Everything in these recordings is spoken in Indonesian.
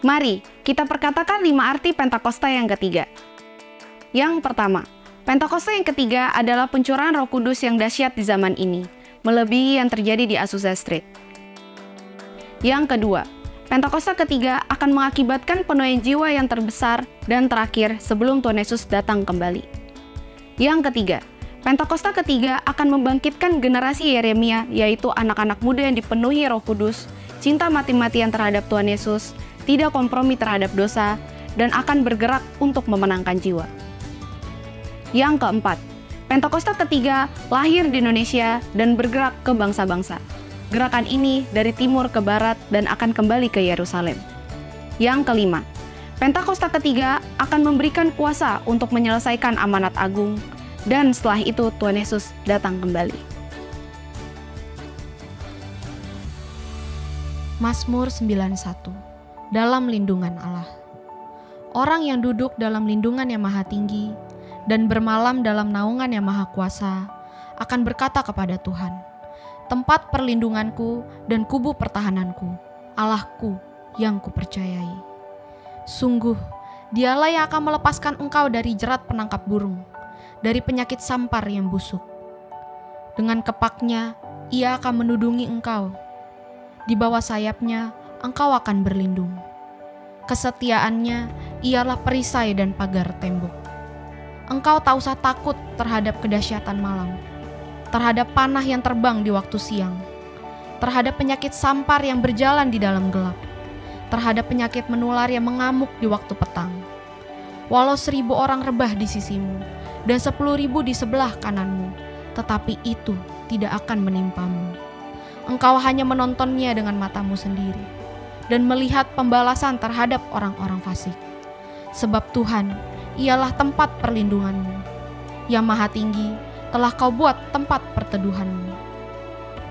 Mari kita perkatakan 5 arti Pentakosta yang ketiga. Yang pertama, Pentakosta yang ketiga adalah pencurahan Roh Kudus yang dahsyat di zaman ini, melebihi yang terjadi di Azusa Street. Yang kedua, Pentakosta ketiga akan mengakibatkan penuaian jiwa yang terbesar dan terakhir sebelum Tuhan Yesus datang kembali. Yang ketiga, Pentakosta ketiga akan membangkitkan generasi Yeremia, yaitu anak-anak muda yang dipenuhi Roh Kudus, cinta mati-matian terhadap Tuhan Yesus, tidak kompromi terhadap dosa, dan akan bergerak untuk memenangkan jiwa. Yang keempat, Pentakosta ketiga lahir di Indonesia dan bergerak ke bangsa-bangsa. Gerakan ini dari timur ke barat dan akan kembali ke Yerusalem. Yang kelima, Pentakosta ketiga akan memberikan kuasa untuk menyelesaikan amanat agung, dan setelah itu Tuhan Yesus datang kembali. Mazmur 91. Dalam lindungan Allah. Orang yang duduk dalam lindungan yang maha tinggi dan bermalam dalam naungan yang maha kuasa akan berkata kepada Tuhan, tempat perlindunganku dan kubu pertahananku, Allahku yang kupercayai. Sungguh, dialah yang akan melepaskan engkau dari jerat penangkap burung, dari penyakit sampar yang busuk. Dengan kepaknya, ia akan menudungi engkau. Di bawah sayapnya, engkau akan berlindung. Kesetiaannya ialah perisai dan pagar tembok. Engkau tak usah takut terhadap kedahsyatan malam, terhadap panah yang terbang di waktu siang, terhadap penyakit sampar yang berjalan di dalam gelap, terhadap penyakit menular yang mengamuk di waktu petang. Walau 1.000 orang rebah di sisimu, dan 10.000 di sebelah kananmu, tetapi itu tidak akan menimpamu. Engkau hanya menontonnya dengan matamu sendiri, dan melihat pembalasan terhadap orang-orang fasik. Sebab Tuhan, ialah tempat perlindunganmu. Yang maha tinggi, telah kau buat tempat perteduhanmu.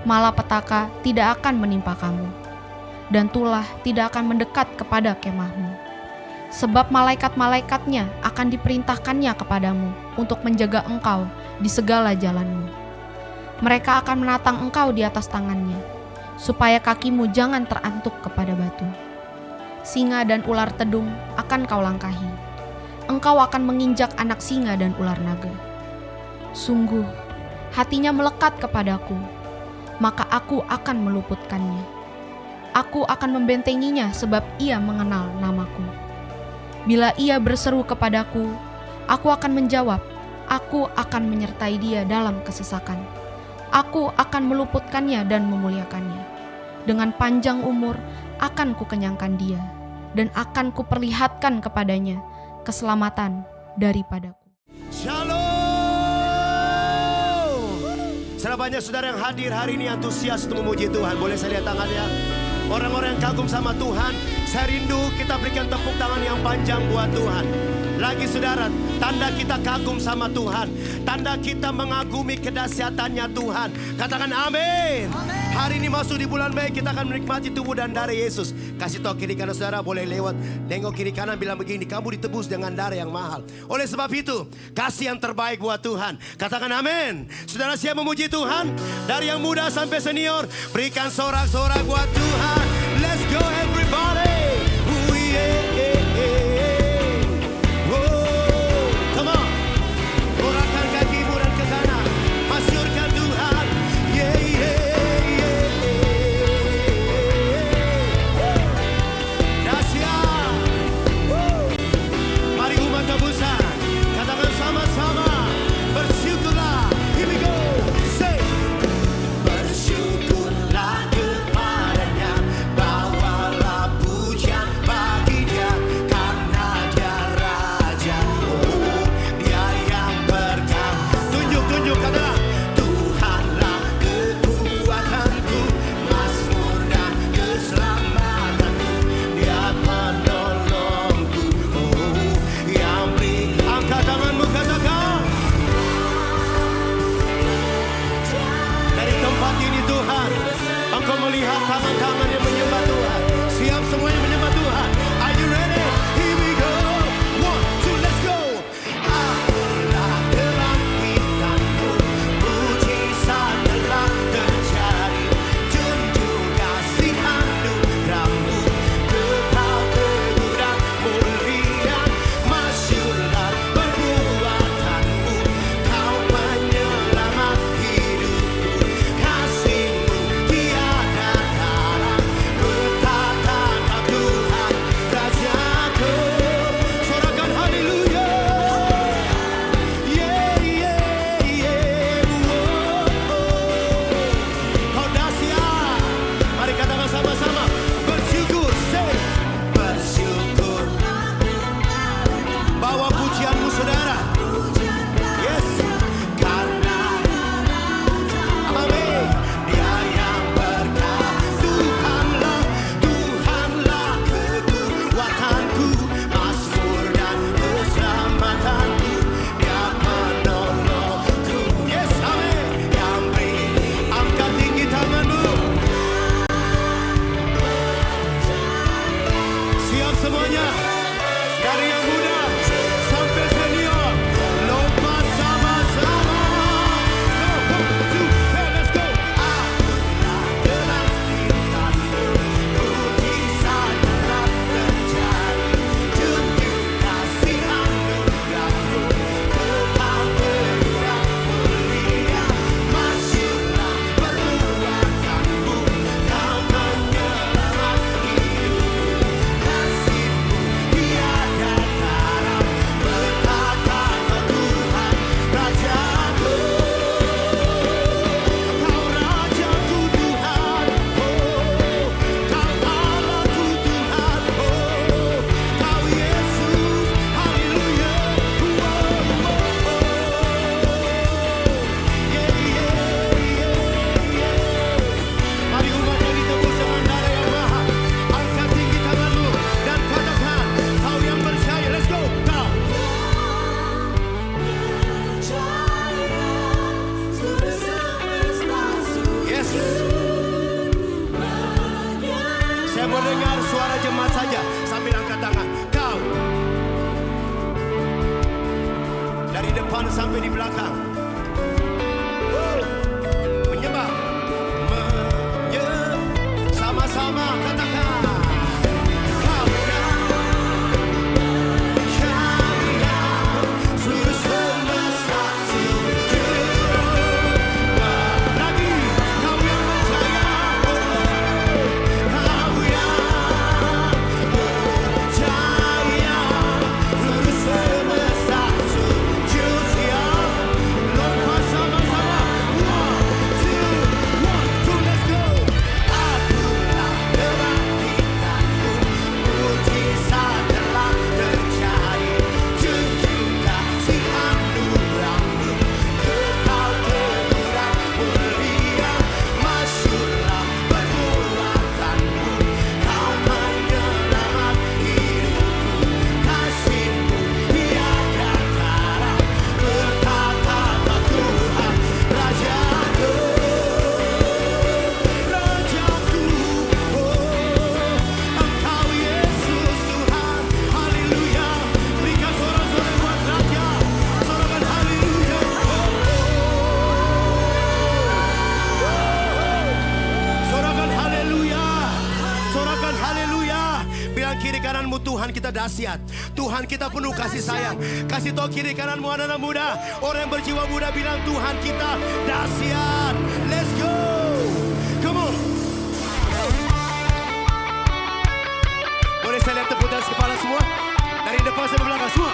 Malapetaka tidak akan menimpa kamu, dan tulah tidak akan mendekat kepada kemahmu. Sebab malaikat-malaikatnya akan diperintahkannya kepadamu untuk menjaga engkau di segala jalanmu. Mereka akan menatang engkau di atas tangannya, supaya kakimu jangan terantuk kepada batu. Singa dan ular tedung akan kau langkahi. Engkau akan menginjak anak singa dan ular naga. Sungguh, hatinya melekat kepadaku, maka aku akan meluputkannya. Aku akan membentenginya sebab ia mengenal namaku. Bila ia berseru kepadaku, aku akan menjawab. Aku akan menyertai dia dalam kesesakan. Aku akan meluputkannya dan memuliakannya. Dengan panjang umur akan kukenyangkan dia, dan akan kuperlihatkan kepadanya keselamatan daripadaku. Shalom. Serap banyak saudara yang hadir hari ini antusias untuk memuji Tuhan. Boleh saya lihat tangannya? Orang-orang yang kagum sama Tuhan, saya rindu kita berikan tepuk tangan yang panjang buat Tuhan. Lagi saudara, tanda kita kagum sama Tuhan, tanda kita mengagumi kedahsyatannya Tuhan. Katakan amin. Hari ini masuk di bulan Mei, kita akan menikmati tubuh dan darah Yesus. Kasih tahu kiri kanan saudara, boleh lewat, nengok kiri kanan, bilang begini, kamu ditebus dengan darah yang mahal. Oleh sebab itu, kasih yang terbaik buat Tuhan. Katakan amin. Saudara siap memuji Tuhan? Dari yang muda sampai senior, berikan sorak-sorak buat Tuhan. Let's go everybody. Ooh, yeah, yeah, yeah. Whoa, come on. Gorakan kakimu dan ke kanan, masyurkan Tuhan. Yeah, yeah, yeah, yeah. Dahsyat. Mari umat tebusan, katakan sama-sama, bersyukurlah. Here we go. Say, bersyukurlah kepadanya, bawalah puji. sampai di belakang. Menyembah. Sama-sama katakan. Kau yang jaya, seluruh semesta sujud. Lagi, kau yang berjaya. Kau yang berjaya, seluruh semesta sujud. Siap, lompat sama-sama. One, two, let's go. Akulah kebangkitanmu, mujizat telah terjadi. Junjung kasih anugerahmu, kekal terurang mulia. Masyurlah perbuatanmu, kau menyelamat hidupku. Kasihmu tiada tara, berkatalah Tuhan, Rajaku, Rajaku. Engkau Yesus Tuhan, haleluya. Berikan suara-suara buat Raja, sorakan haleluya. Sorakan haleluya, sorakan haleluya. Bilang kiri kananmu, Tuhan kita dahsyat, Tuhan kita penuh kasih sayang. Kasih tahu kiri kananmu anak-anak muda, orang yang berjiwa muda, bilang Tuhan kita dahsyat. Let's go, come on. Boleh saya lihat tepuk tangan kepala semua, dari depan sampai belakang semua.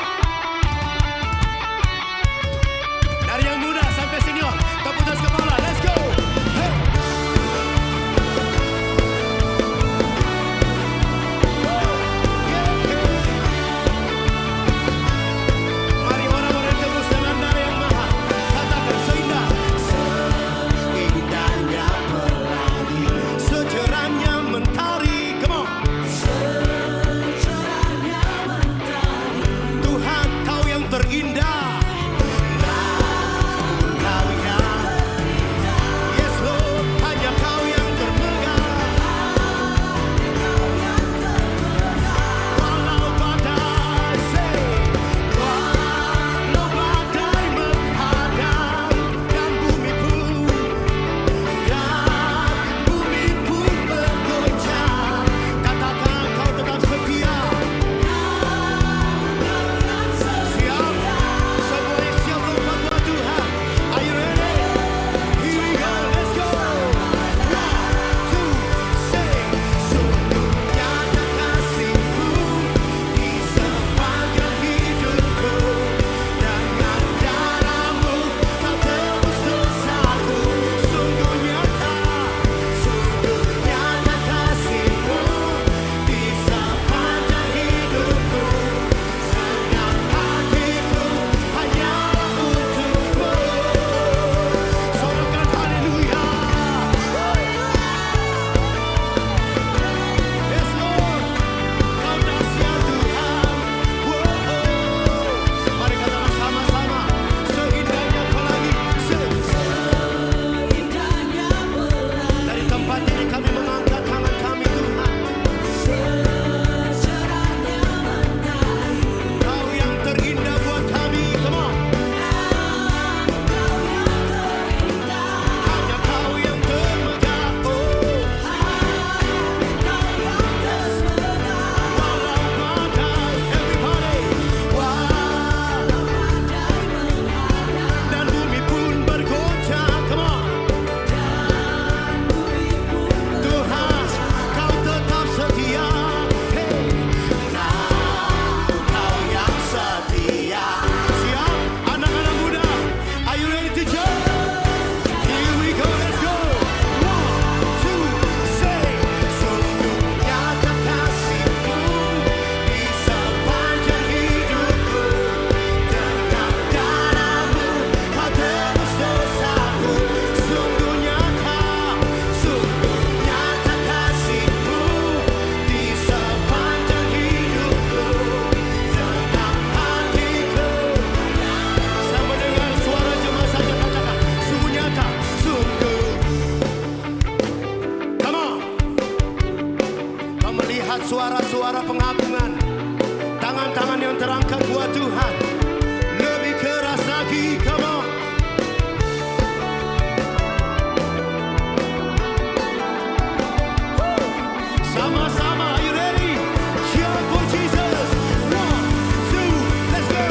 Dari yang muda sampai senior, tepuk tangan kepala. Let's go. Hey. Mari orang-orang tebus dengan nada yang mahal. Katakan seindah, seindahnya pelangi, secerahnya mentari. Come on. Tuhan, kau yang terindah. Kau yang, yes Lord, hanya kau yang termegah. Walau badai, say, walau badai menghadang, dan bumi pun bergoncang. Katakan kau tetap setia. Siap, semuanya siap lompat buat Tuhan. Are you ready? Here we go, let's go. One, two, say, sungguh nyata kasih-Mu di sepanjang hidupku. Dengan darah-Mu Kau tebus dosaku. Sungguh nyata kasih-Mu di sepanjang hidupku. Senang hatiku hanyalah untuk-Mu. Sorakan haleluya. Yes Lord, Kau dahsyat Tuhan. Mari katakan sama-sama, seindahnya pelangi. Dari tempat ini kami mengangkat tangan kami Tuhan. Kau yang terindah buat kami. Come on. Hanya Kau yang termegah. Walau badai, everybody. Dan bumi pun bergoncang. Come on. Tuhan, Kau tetap setia. Hey. Kau yang setia. Siap, anak-anak muda. Are you ready to jump? Here we go, let's go. One, two, say, sungguh nyata kasih-Mu di sepanjang hidupku. Dengan darah-Mu Kau tebus dosaku. Sungguh nyata kasih-Mu di sepanjang hidupku. Senang hatiku. Saya mendengar suara jemaat saja katakan, sungguh nyata, sungguh. Come on. Kau melihat suara-suara pengagungan, tangan-tangan yang terangkat buat Tuhan. Lebih keras lagi, come on. Sama-sama, are you ready? Shout for Jesus. 1, 2, let's go.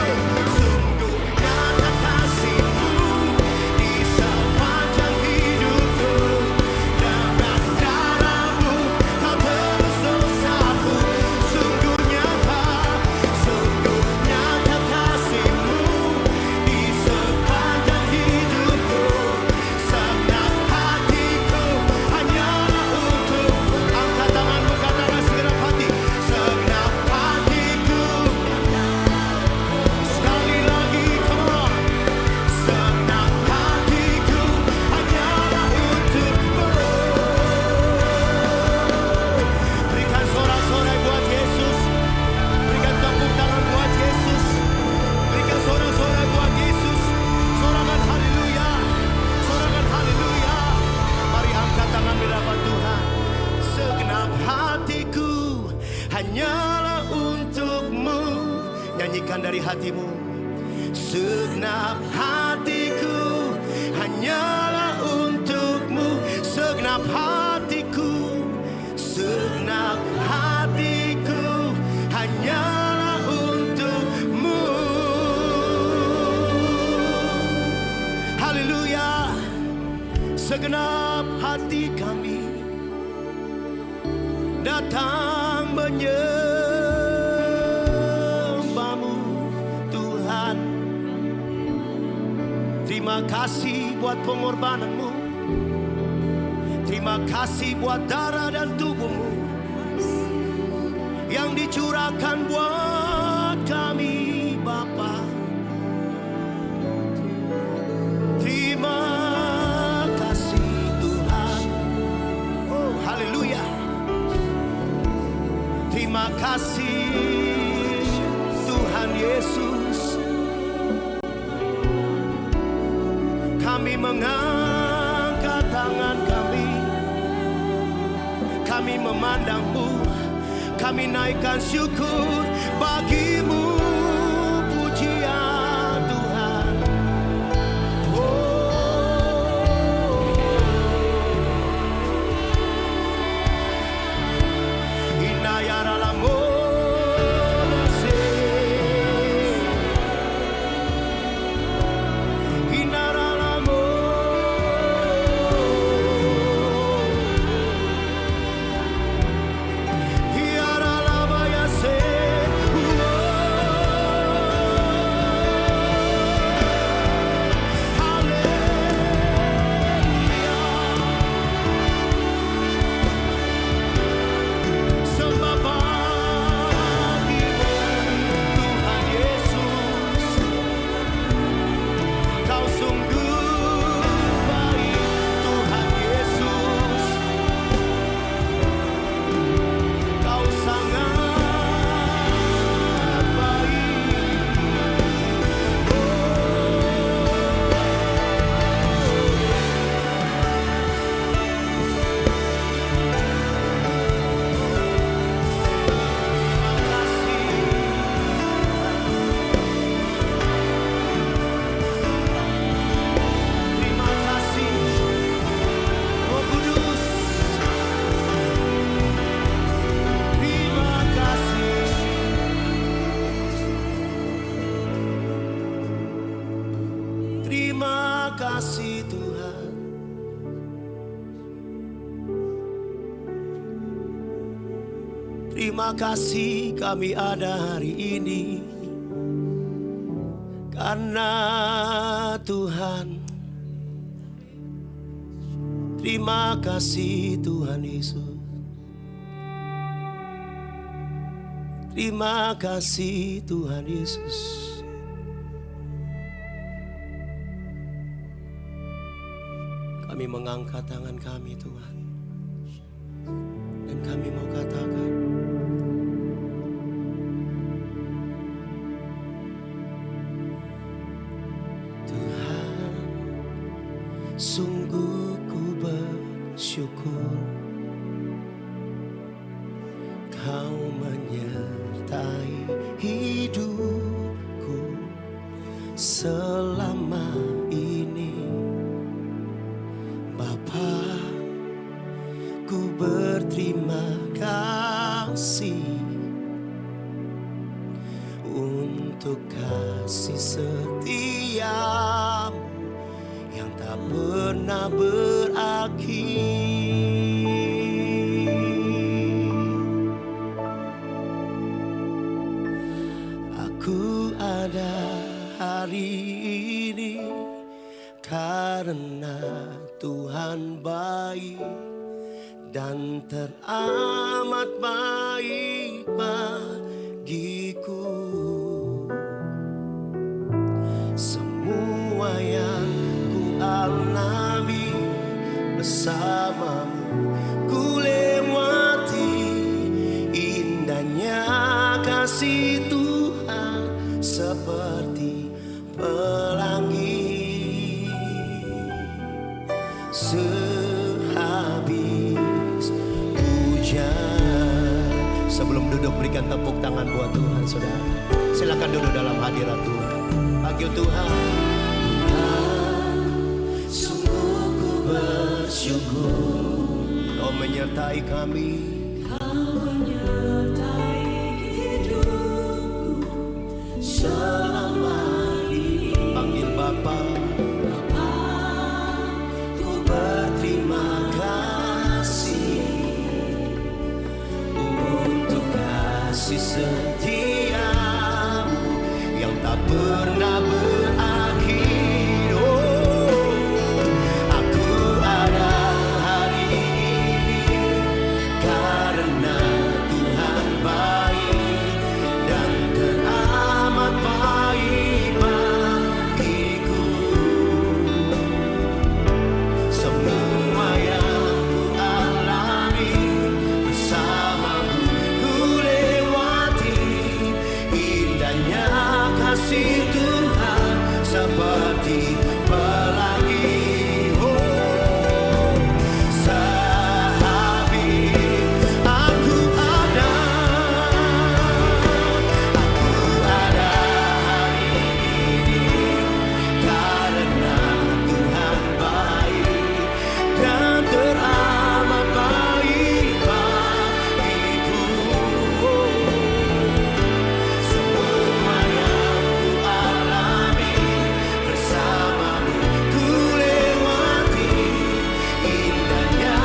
Sungguh nyata kasih-Mu di sepanjang hidupku. Dengan darah-Mu Kau tebus dosaku. Sungguh nyata kasih-Mu di sepanjang hidupku. Senang hatiku hanyalah untuk. Angkat tanganmu, katakan segenap hati. Segenap hatiku. Sekali lagi, come on. Segenap hatiku hanyalah untuk-Mu. Berikan sorak-sorai buat Yesus. Berikan tepuk tangan buat Yesus. Berikan sorak-sorai buat Yesus. Sorangan haleluya. Sorangan haleluya. Mari angkat tangan di hadapan Tuhan. Segenap hatiku hanyalah untuk-Mu. Nyanyikan dari hatimu. Segenap hatiku hanyalah untuk-Mu. Segenap hatiku. Segenap hatiku hanyalah untuk-Mu. Haleluya. Segenap hati kami datang menyembah-Mu, Tuhan. Terima kasih buat pengorbanan-Mu. Terima kasih buat darah dan tubuh-Mu yang dicurahkan buat kami, Bapa. Terima kasih Tuhan. Oh, haleluya. Terima kasih Tuhan Yesus. Kami mengangkat tangan kami. Kami memandang-Mu. Kami naikkan syukur bagi-Mu, pujian Tuhan. kasih Tuhan. Terima kasih kami ada hari ini karena Tuhan. Terima kasih Tuhan Yesus. Terima kasih Tuhan Yesus. Kami mengangkat tangan kami Tuhan. Dan kami mau katakan, Tuhan, sungguh ku bersyukur Kau menyertai hidupku selalu. untuk kasih setiamu yang tak pernah berakhir. Aku ada hari ini karena Tuhan baik dan teramat baik bagiku. Semua yang ku alami bersamamu, ku lewati indahnya kasih Tuhan seperti pelangi. Sehabis hujan. Sebelum duduk, berikan tepuk tangan buat Tuhan, saudara. Silakan duduk dalam hadirat Tuhan. Panggil Tuhan. Tuhan, sungguh ku bersyukur Kau menyertai kami. Kau menyertai hidupku selama ini. Panggil Bapa. Bapa, ku berterima kasih untuk kasih setiamu yang tak pernah berakhir. Oh, aku ada hari ini karena Tuhan baik dan teramat baik bagiku. Semua yang ku alami bersamamu, ku lewati indahnya kasih Tuhan seperti pelangi. Oh, sehabis aku ada hari ini karena Tuhan baik dan teramat baik bagiku. Semua yang ku alami bersamamu, ku lewati indahnya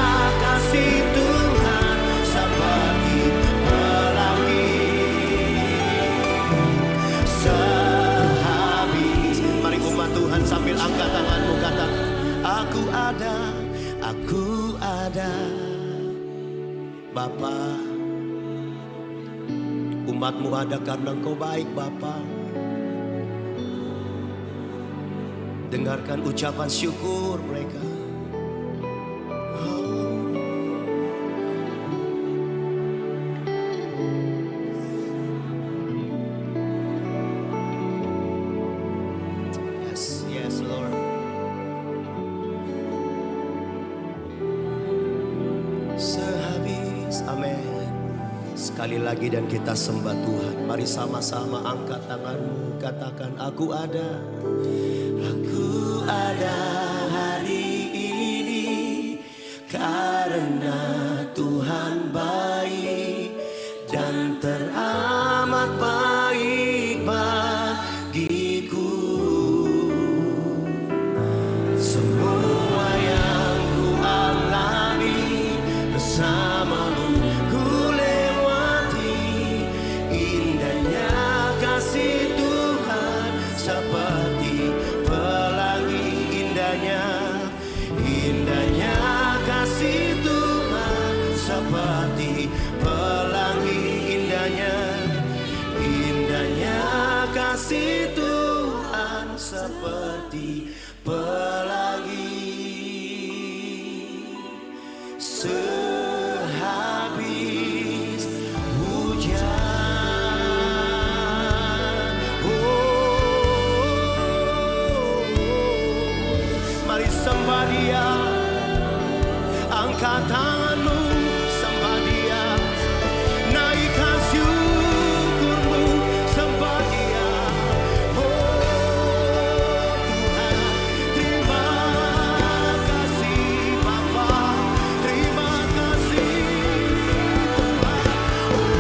kasih Tuhan seperti pelangi. Sehabis, mari umat Tuhan sambil angkat tanganmu katakan, aku ada, aku ada. Bapa, umatmu ada karena Engkau baik Bapa. Dengarkan ucapan syukur mereka. Yes, yes Lord. Sehabis, amin. Sekali lagi dan kita sembah Tuhan. Mari sama-sama angkat tanganmu, katakan aku ada. Aku ada hari ini karena Tuhan baik dan teramat baik bagiku. Semua yang ku alami bersamamu, ku lewati indahnya kasih Tuhan seperti pelangi. Indahnya kasih Tuhan seperti pelangi. Indahnya kasih Tuhan seperti pelangi. Sehabis hujan. Oh, mari sembah Dia. Angkat tanganmu, sembah Dia. Naikkan syukurmu, sembah Dia. Oh Tuhan, terima kasih Bapa, terima kasih Tuhan. Oh,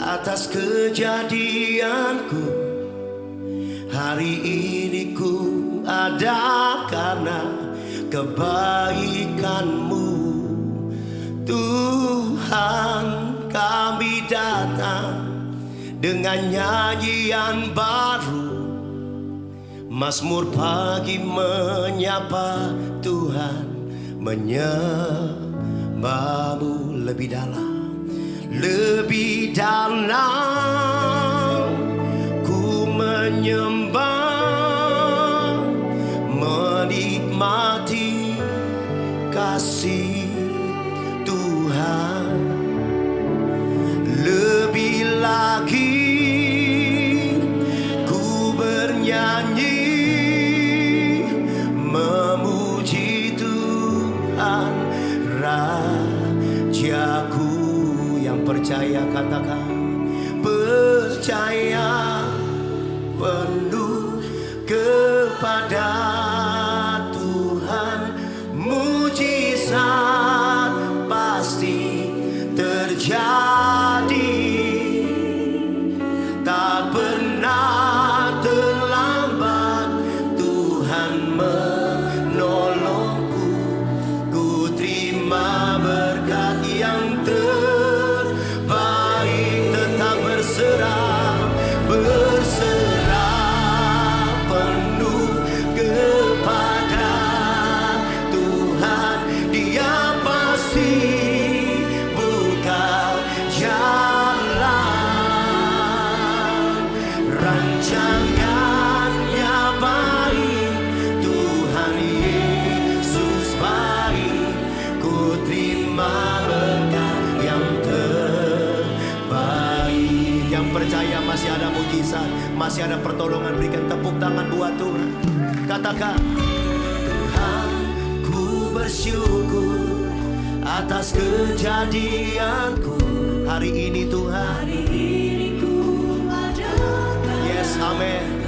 atas kejadianku. Hari ini ku ada karena kebaikan-Mu. Tuhan, kami datang dengan nyanyian baru. Mazmur pagi menyapa Tuhan, menyembah-Mu lebih dalam, lebih dalam. Ku menyembah, menikmati kasih Tuhan. Lebih lagi ku bernyanyi, memuji Tuhan Rajaku. Yang percaya katakan, percaya penuh kepada Tuhan. Mujizat pasti terjadi, tak pernah terlambat Tuhan menolongku. Ku terima berkat yang terbaik, tetap berserah, berserah penuh kepada Tuhan. Dia pasti buka jalan, rancangannya baik, Tuhan Yesus baik. Ku terima berkat yang terbaik. Yang percaya masih ada mujizat, masih ada pertolongan, berikan tepuk tangan buat Tuhan. Katakan, Tuhan, ku bersyukur atas kejadianku. Hari ini Tuhan, yes, amin.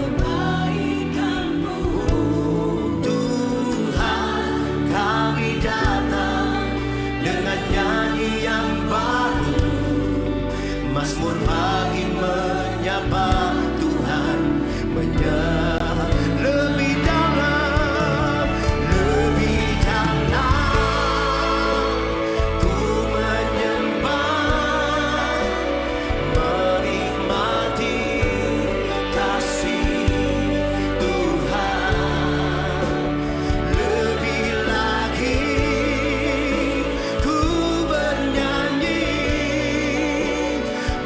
Tuhan, kami datang dengan nyanyian baru. Mazmur pagi menyapa Tuhan, menyapa lebih dalam, lebih dalam. Ku menyembah, menikmati kasih Tuhan. Lebih lagi ku bernyanyi,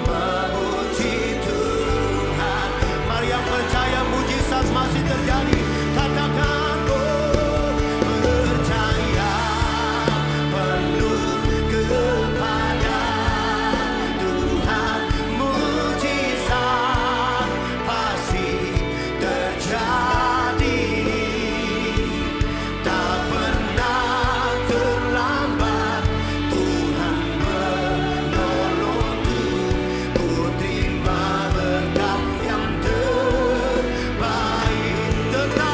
memuji Tuhan. Mari yang percaya mujizat masih terjadi, katakan, oh, percaya penuh kepada Tuhan. Mujizat pasti terjadi, tak pernah terlambat Tuhan menolongku. Ku terima berkat yang terbaik, tetap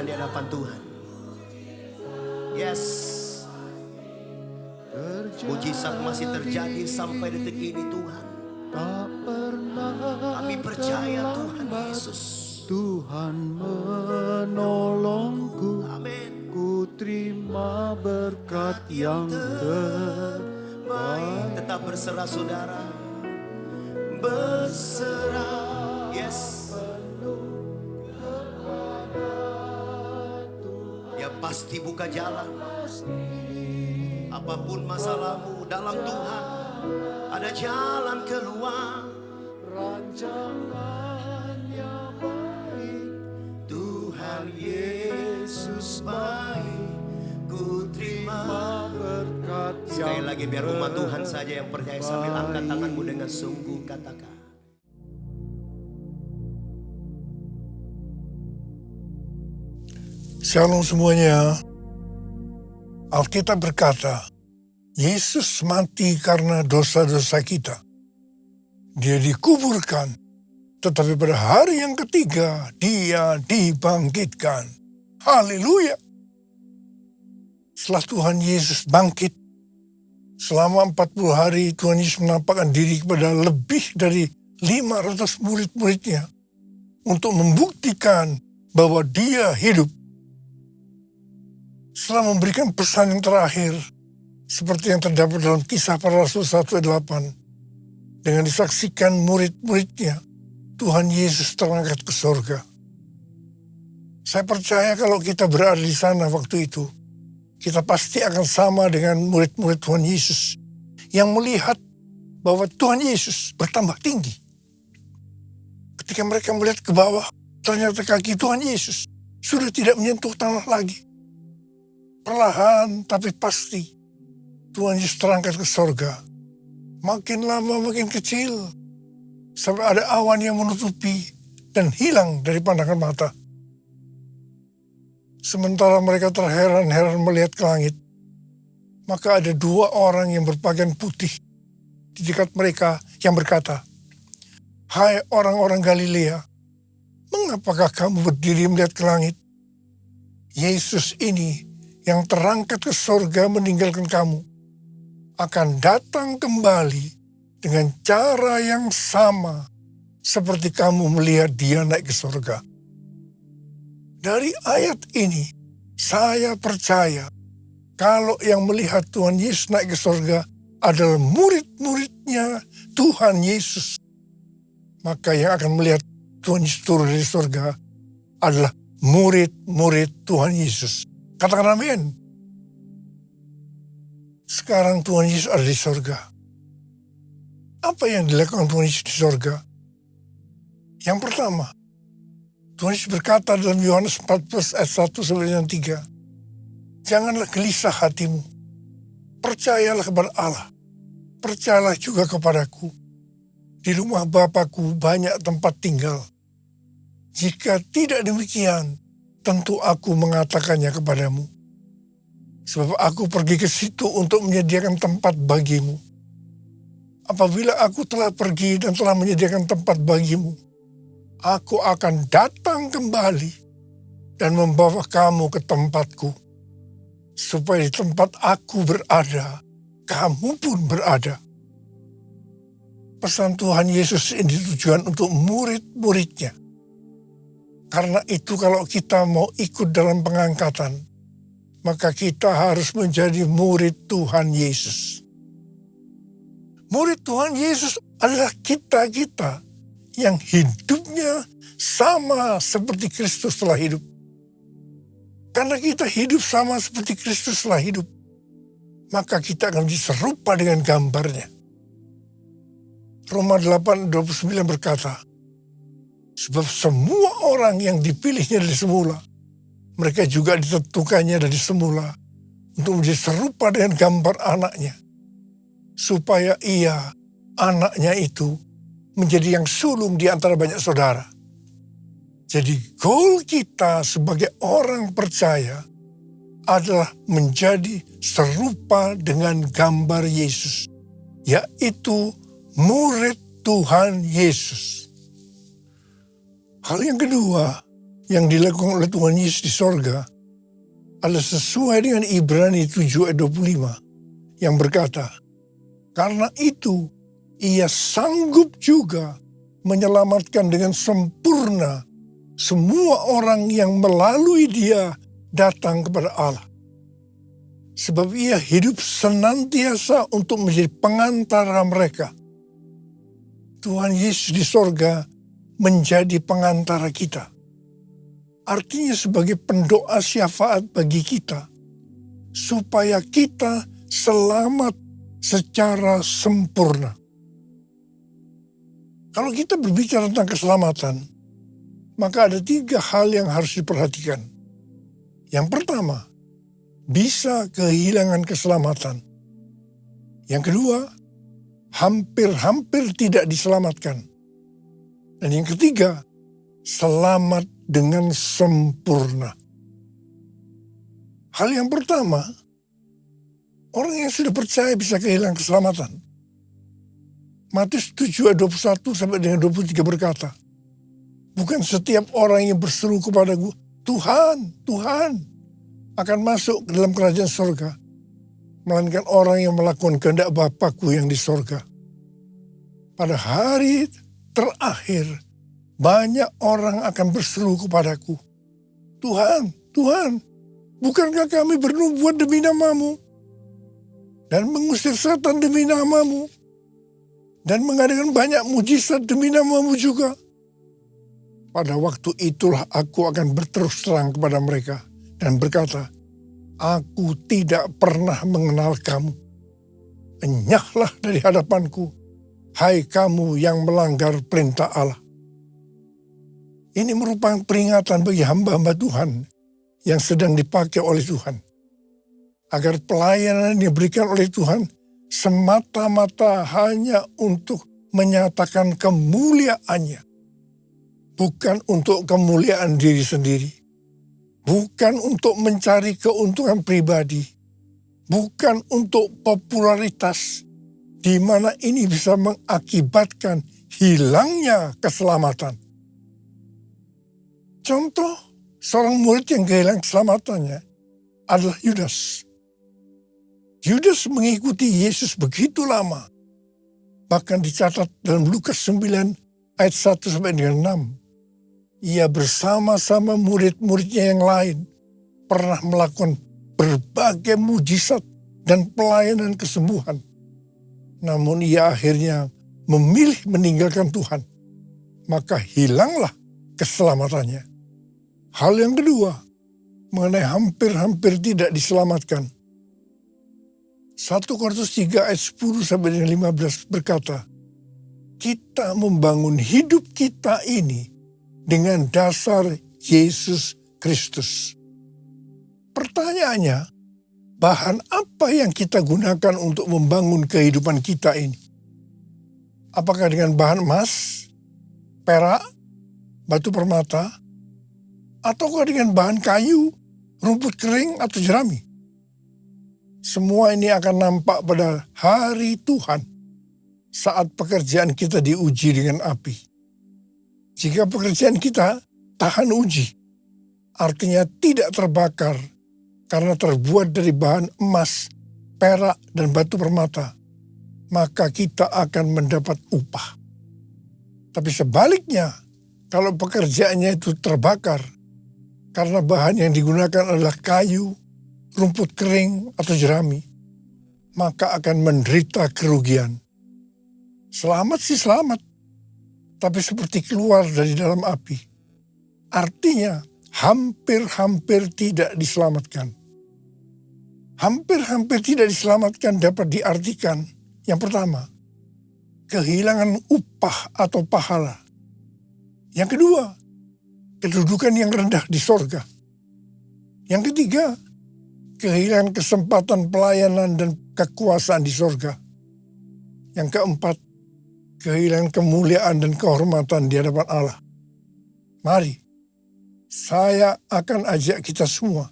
percayakan di hadapan Tuhan. Yes. Mujizat masih terjadi sampai detik ini Tuhan. Kami percaya Tuhan Yesus. Tuhan menolongku. Amin. Ku terima berkat yang terbaik. Tetap berserah saudara. Berserah. Yes. Dia pasti buka jalan. Apapun masalahmu dalam Tuhan, ada jalan keluar. Rancangan yang baik, Tuhan Yesus baik, ku terima. berkat Sekali yang lagi biar umat Tuhan saja yang percaya, sambil angkat tanganmu dengan sungguh katakan. Shalom semuanya. Alkitab berkata, Yesus mati karena dosa-dosa kita. Dia dikuburkan, tetapi pada hari yang ketiga, dia dibangkitkan. Haleluya. Setelah Tuhan Yesus bangkit, selama 40 hari Tuhan Yesus menampakkan diri kepada lebih dari 500 murid-muridnya untuk membuktikan bahwa dia hidup. Setelah memberikan pesan yang terakhir, seperti yang terdapat dalam Kisah Para Rasul 1 ayat 8, dengan disaksikan murid-muridnya, Tuhan Yesus terangkat ke surga. Saya percaya kalau kita berada di sana waktu itu, kita pasti akan sama dengan murid-murid Tuhan Yesus yang melihat bahwa Tuhan Yesus bertambah tinggi. Ketika mereka melihat ke bawah, ternyata kaki Tuhan Yesus sudah tidak menyentuh tanah lagi. Perlahan tapi pasti, Tuhan Yesus terangkat ke surga. Makin lama makin kecil, sampai ada awan yang menutupi dan hilang dari pandangan mata. Sementara mereka terheran-heran melihat ke langit, maka ada 2 orang yang berpakaian putih di dekat mereka yang berkata, "Hai orang-orang Galilea, mengapakah kamu berdiri melihat ke langit? Yesus ini yang terangkat ke surga meninggalkan kamu, akan datang kembali dengan cara yang sama seperti kamu melihat dia naik ke surga." Dari ayat ini, saya percaya kalau yang melihat Tuhan Yesus naik ke surga adalah murid-muridnya Tuhan Yesus, maka yang akan melihat Tuhan Yesus turun dari surga adalah murid-murid Tuhan Yesus. Katakan amin. Sekarang Tuhan Yesus ada di surga. Apa yang dilakukan Tuhan Yesus di surga? Yang pertama, Tuhan Yesus berkata dalam Yohanes 14 ayat 1-3, "Janganlah gelisah hatimu, percayalah kepada Allah, percayalah juga kepadaku. Di rumah Bapa-Ku banyak tempat tinggal. Jika tidak demikian, tentu aku mengatakannya kepadamu. Sebab aku pergi ke situ untuk menyediakan tempat bagimu. Apabila aku telah pergi dan telah menyediakan tempat bagimu, aku akan datang kembali dan membawa kamu ke tempatku, supaya di tempat aku berada, kamu pun berada." Pesan Tuhan Yesus ini tujuan untuk murid-muridnya. Karena itu kalau kita mau ikut dalam pengangkatan, maka kita harus menjadi murid Tuhan Yesus. Murid Tuhan Yesus adalah kita-kita yang hidupnya sama seperti Kristus telah hidup. Karena kita hidup sama seperti Kristus telah hidup, maka kita akan menjadi serupa dengan gambarnya. Roma 8:29 berkata, "Sebab semua orang yang dipilihnya dari semula, mereka juga ditentukannya dari semula untuk menjadi serupa dengan gambar anaknya, supaya ia, anaknya itu, menjadi yang sulung di antara banyak saudara." Jadi goal kita sebagai orang percaya adalah menjadi serupa dengan gambar Yesus, yaitu murid Tuhan Yesus. Hal yang kedua yang dilakukan oleh Tuhan Yesus di sorga adalah sesuai dengan Ibrani 7 ayat 25 yang berkata, karena itu ia sanggup juga menyelamatkan dengan sempurna semua orang yang melalui dia datang kepada Allah. Sebab ia hidup senantiasa untuk menjadi pengantara mereka. Tuhan Yesus di sorga menjadi pengantara kita. Artinya sebagai pendoa syafaat bagi kita, supaya kita selamat secara sempurna. Kalau kita berbicara tentang keselamatan, maka ada 3 hal yang harus diperhatikan. Yang pertama, bisa kehilangan keselamatan. Yang kedua, hampir-hampir tidak diselamatkan. Dan yang ketiga, selamat dengan sempurna. Hal yang pertama, orang yang sudah percaya bisa kehilangan keselamatan. Matius 7 ayat 21 sampai dengan 23 berkata, bukan setiap orang yang berseru kepadaku, Tuhan, Tuhan, akan masuk ke dalam kerajaan sorga, melainkan orang yang melakukan kehendak Bapakku yang di sorga. Pada hari terakhir, banyak orang akan berseru kepadaku, Tuhan, Tuhan, bukankah kami bernubuat demi namamu, dan mengusir setan demi namamu, dan mengadakan banyak mujizat demi namamu juga? Pada waktu itulah aku akan berterus terang kepada mereka dan berkata, aku tidak pernah mengenal kamu. Enyahlah dari hadapanku, hai kamu yang melanggar perintah Allah. Ini merupakan peringatan bagi hamba-hamba Tuhan yang sedang dipakai oleh Tuhan. Agar pelayanan yang diberikan oleh Tuhan semata-mata hanya untuk menyatakan kemuliaannya. Bukan untuk kemuliaan diri sendiri. Bukan untuk mencari keuntungan pribadi. Bukan untuk popularitas, di mana ini bisa mengakibatkan hilangnya keselamatan. Contoh seorang murid yang kehilangan keselamatannya adalah Yudas. Yudas mengikuti Yesus begitu lama. Bahkan dicatat dalam Lukas 9 ayat 1 sampai dengan 6. Ia bersama-sama murid-muridnya yang lain pernah melakukan berbagai mujizat dan pelayanan kesembuhan. Namun ia akhirnya memilih meninggalkan Tuhan. Maka hilanglah keselamatannya. Hal yang kedua, mengenai hampir-hampir tidak diselamatkan. 1 Korintus 3 ayat 10 sampai dengan 15 berkata, kita membangun hidup kita ini dengan dasar Yesus Kristus. Pertanyaannya, bahan apa yang kita gunakan untuk membangun kehidupan kita ini? Apakah dengan bahan emas, perak, batu permata, ataukah dengan bahan kayu, rumput kering, atau jerami? Semua ini akan nampak pada hari Tuhan saat pekerjaan kita diuji dengan api. Jika pekerjaan kita tahan uji, artinya tidak terbakar karena terbuat dari bahan emas, perak, dan batu permata, maka kita akan mendapat upah. Tapi sebaliknya, kalau pekerjaannya itu terbakar karena bahan yang digunakan adalah kayu, rumput kering, atau jerami, maka akan menderita kerugian. Selamat sih selamat, tapi seperti keluar dari dalam api. Artinya hampir-hampir tidak diselamatkan. Hampir-hampir tidak diselamatkan dapat diartikan, yang pertama, kehilangan upah atau pahala. Yang kedua, kedudukan yang rendah di sorga. Yang ketiga, kehilangan kesempatan pelayanan dan kekuasaan di sorga. Yang keempat, kehilangan kemuliaan dan kehormatan di hadapan Allah. Mari, saya akan ajak kita semua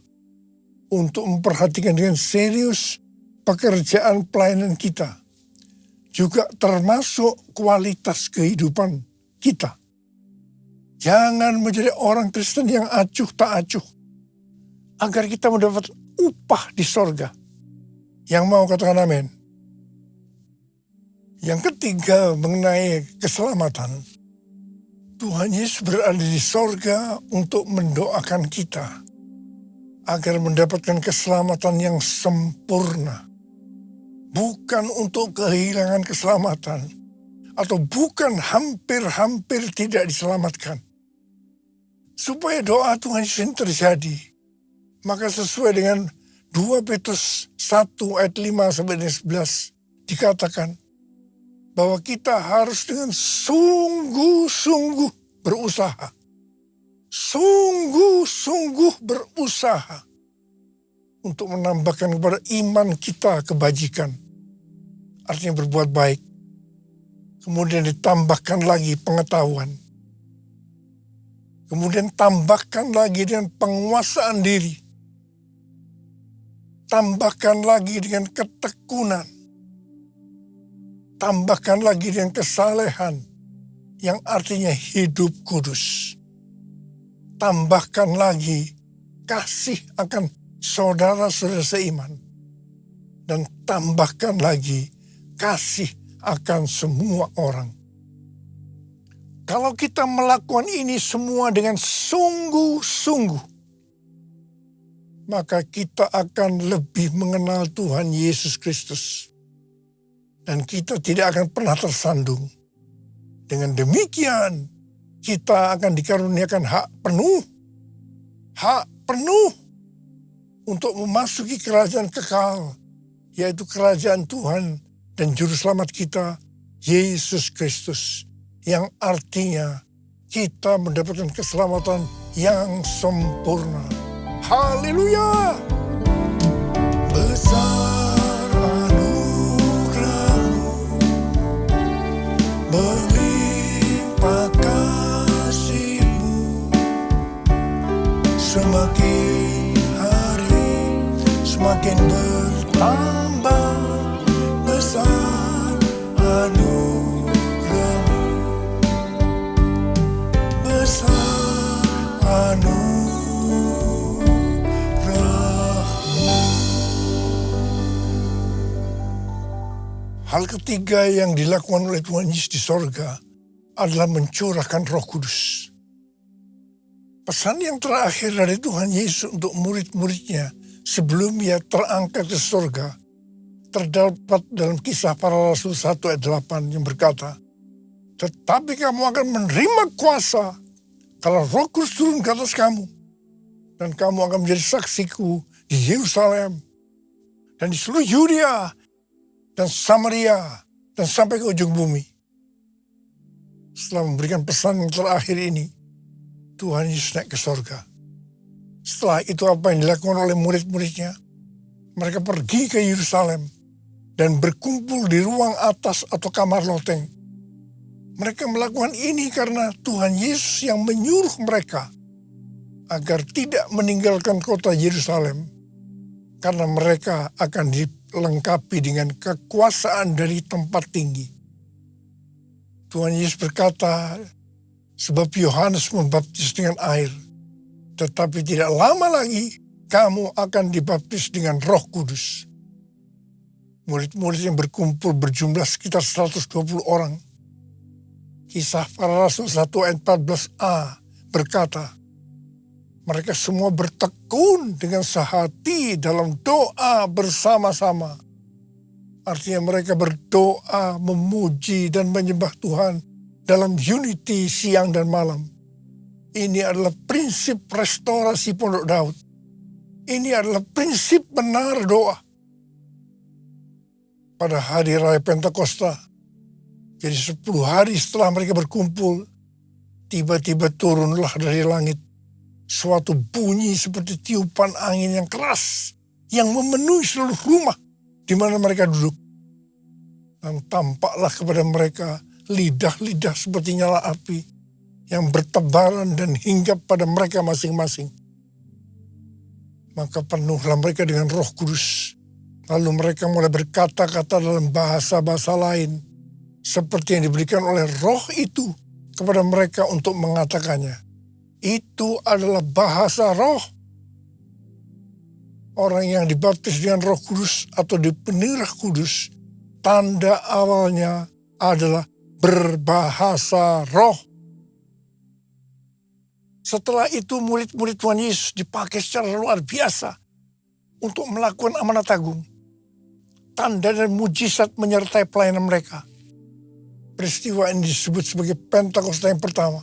untuk memperhatikan dengan serius pekerjaan pelayanan kita, juga termasuk kualitas kehidupan kita. Jangan menjadi orang Kristen yang acuh tak acuh. Agar kita mendapat upah di sorga. Yang mau katakan amin. Yang ketiga mengenai keselamatan. Tuhan Yesus berada di sorga untuk mendoakan kita. Agar mendapatkan keselamatan yang sempurna. Bukan untuk kehilangan keselamatan. Atau bukan hampir-hampir tidak diselamatkan. Supaya doa Tuhan Yesus ini terjadi. Maka sesuai dengan 2 Petrus 1 ayat 5 sampai 11 dikatakan bahwa kita harus dengan sungguh-sungguh berusaha. Sungguh-sungguh berusaha untuk menambahkan kepada iman kita kebajikan. Artinya berbuat baik. Kemudian ditambahkan lagi pengetahuan. Kemudian tambahkan lagi dengan penguasaan diri. Tambahkan lagi dengan ketekunan. Tambahkan lagi dengan kesalehan. Yang artinya hidup kudus. Tambahkan lagi kasih akan saudara-saudara seiman. Dan tambahkan lagi kasih akan semua orang. Kalau kita melakukan ini semua dengan sungguh-sungguh, maka kita akan lebih mengenal Tuhan Yesus Kristus. Dan kita tidak akan pernah tersandung. Dengan demikian, kita akan dikaruniakan hak penuh untuk memasuki kerajaan kekal, yaitu kerajaan Tuhan dan Juru Selamat kita, Yesus Kristus, yang artinya kita mendapatkan keselamatan yang sempurna. Haleluya! Besar anugerah-Mu, berlimpah kasih-Mu, semakin hari semakin bertambah besar anugerah-Mu, besar anugerah-Mu. Hal ketiga yang dilakukan oleh Tuhan Yesus di sorga adalah mencurahkan Roh Kudus. Pesan yang terakhir dari Tuhan Yesus untuk murid-muridnya sebelum ia terangkat ke sorga terdapat dalam Kisah Para Rasul 1 ayat 8 yang berkata, tetapi kamu akan menerima kuasa kalau Roh Kudus turun ke atas kamu, dan kamu akan menjadi saksiku di Yerusalem dan di seluruh Yudea dan Samaria dan sampai ke ujung bumi. Setelah memberikan pesan yang terakhir ini, Tuhan Yesus naik ke sorga. Setelah itu apa yang dilakukan oleh murid-muridnya? Mereka pergi ke Yerusalem dan berkumpul di ruang atas atau kamar loteng. Mereka melakukan ini karena Tuhan Yesus yang menyuruh mereka agar tidak meninggalkan kota Yerusalem, karena mereka akan dilengkapi dengan kekuasaan dari tempat tinggi. Tuhan Yesus berkata, sebab Yohanes membaptis dengan air, tetapi tidak lama lagi kamu akan dibaptis dengan Roh Kudus. Murid-murid yang berkumpul berjumlah sekitar 120 orang. Kisah Para Rasul 1 ayat 14a berkata, mereka semua bertekun dengan sehati dalam doa bersama-sama. Artinya mereka berdoa, memuji dan menyembah Tuhan dalam unity siang dan malam. Ini adalah prinsip restorasi Pondok Daud. Ini adalah prinsip benar doa. Pada hari raya Pentakosta, jadi 10 hari setelah mereka berkumpul, tiba-tiba turunlah dari langit suatu bunyi seperti tiupan angin yang keras yang memenuhi seluruh rumah di mana mereka duduk. Dan tampaklah kepada mereka lidah-lidah seperti nyala api yang bertebaran dan hinggap pada mereka masing-masing. Maka penuhlah mereka dengan Roh Kudus. Lalu mereka mulai berkata-kata dalam bahasa-bahasa lain seperti yang diberikan oleh Roh itu kepada mereka untuk mengatakannya. Itu adalah bahasa roh. Orang yang dibaptis dengan Roh Kudus atau dipenuhi Roh Kudus, tanda awalnya adalah berbahasa roh. Setelah itu murid-murid Tuhan Yesus dipakai secara luar biasa untuk melakukan amanat agung. Tanda dan mujizat menyertai pelayanan mereka. Peristiwa ini disebut sebagai Pentakosta yang pertama.